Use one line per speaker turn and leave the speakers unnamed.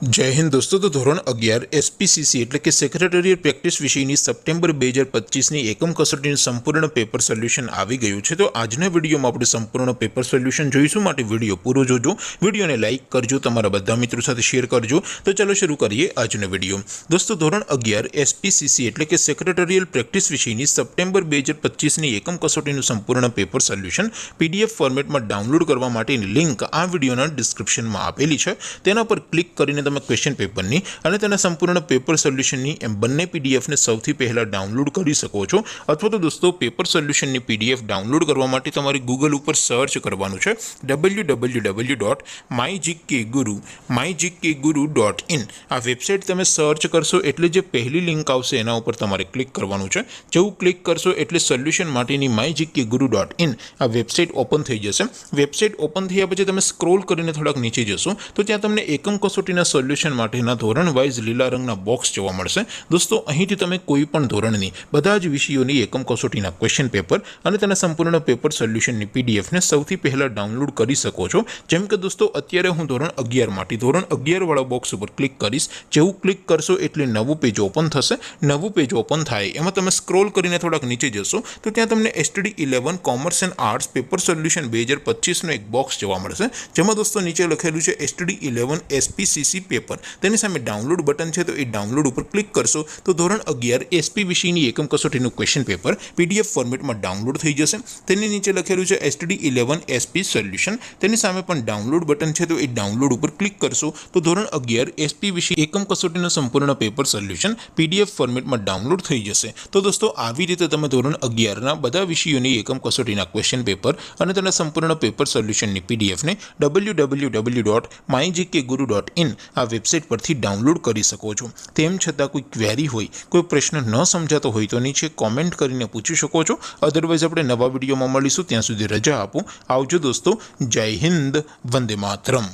जय हिंद दोस्तों। तो धोरण 11 एसपीसीसी એટલે કે સેક્રેટરીએટ પ્રેક્ટિસ વિષયની સપ્ટેમ્બર 2025ની એકમ કસોટીનું સંપૂર્ણ પેપર સોલ્યુશન આવી ગયું છે। તો આજના વિડીયોમાં આપણે સંપૂર્ણ પેપર સોલ્યુશન જોઈશું, માટે વિડીયો પૂરો જોજો, વિડીયોને લાઇક કરજો, તમારા બધા મિત્રો સાથે શેર કરજો। તો ચાલો શરૂ કરીએ આજનો વિડીયો। દોસ્તો ધોરણ 11 એસપીસીસી એટલે કે સેક્રેટરીએટ પ્રેક્ટિસ વિષયની સપ્ટેમ્બર 2025ની એકમ કસોટીનું સંપૂર્ણ પેપર સોલ્યુશન પીડીએફ ફોર્મેટમાં ડાઉનલોડ કરવા માટેની લિંક આ વિડીયોના ડિસ્ક્રિપ્શનમાં આપેલી છે। તેના પર ક્લિક કરીને क्वेश्चन पेपर नी અને તેના સંપૂર્ણ પેપર સોલ્યુશનની એમ બંને પીડીએફ ને સૌથી પહેલા ડાઉનલોડ કરી શકો છો। અથવા તો દોસ્તો પેપર સોલ્યુશનની પીડીએફ ડાઉનલોડ કરવા માટે તમારે ગૂગલ ઉપર સર્ચ કરવાનું છે www.mygkguru.in। આ વેબસાઇટ તમે સર્ચ કરશો એટલે જે પહેલી લિંક આવશે એના ઉપર તમારે ક્લિક કરવાનું છે। જેવું ક્લિક કરશો એટલે સોલ્યુશન માટેની mygkguru.in આ વેબસાઇટ ઓપન થઈ જશે। વેબસાઇટ ઓપન થયા પછી તમે સ્ક્રોલ કરીને થોડાક નીચે જશો તો ત્યાં તમને એકમ કસોટીના સોલ્યુશન માટેના ધોરણ વાઇઝ લીલા રંગના બોક્સ જોવા મળશે। દોસ્તો અહીંથી તમે કોઈ પણ ધોરણની બધા જ વિષયોની એકમ કસોટીના ક્વેશ્ચન પેપર અને તેના સંપૂર્ણ પેપર સોલ્યુશનની પીડીએફને સૌથી પહેલા ડાઉનલોડ કરી શકો છો। જેમ કે દોસ્તો અત્યારે હું ધોરણ 11 માટે ધોરણ 11 વાળા બોક્સ ઉપર ક્લિક કરીશ। જેવું ક્લિક કરશો એટલે નવું પેજ ઓપન થશે। નવું પેજ ઓપન થાય એમાં તમે સ્ક્રોલ કરીને થોડાક નીચે જશો તો ત્યાં તમને STD 11 commerce and arts paper solution 2025નો એક બોક્સ જોવા મળશે, જેમાં દોસ્તો નીચે લખેલું છે એસટીડી 11 એસપીસીસી પેપર। તેની સામે ડાઉનલોડ બટન છે, તો એ ડાઉનલોડ ઉપર ક્લિક કરશો તો ધોરણ 11 એસપી વિષયની એકમ કસોટીનું ક્વેશ્ચન પેપર પીડીએફ ફોર્મેટમાં ડાઉનલોડ થઈ જશે। તેની નીચે લખેલું છે એસટીડી 11 એસપી સોલ્યુશન, તેની સામે પણ ડાઉનલોડ બટન છે, તો એ ડાઉનલોડ ઉપર ક્લિક કરશો તો ધોરણ 11 એસપી વિષય એકમ કસોટીનું સંપૂર્ણ પેપર સોલ્યુશન પીડીએફ ફોર્મેટમાં ડાઉનલોડ થઈ જશે। તો દોસ્તો આવી રીતે તમે ધોરણ 11ના બધા વિષયોની એકમ કસોટીના ક્વેશ્ચન પેપર અને તેના સંપૂર્ણ પેપર સોલ્યુશનની પીડીએફને www.mygkguru.in આ વેબસાઇટ પરથી ડાઉનલોડ કરી શકો છો। તેમ છતાં કોઈ ક્વેરી હોય, કોઈ પ્રશ્ન ન સમજાતો હોય તો નીચે કોમેન્ટ કરીને પૂછી શકો છો। અધરવાઇઝ આપણે નવા વિડીયોમાં મળીશું, ત્યાં સુધી રજા આપો। આવજો દોસ્તો, જય હિન્દ, વંદે માતરમ।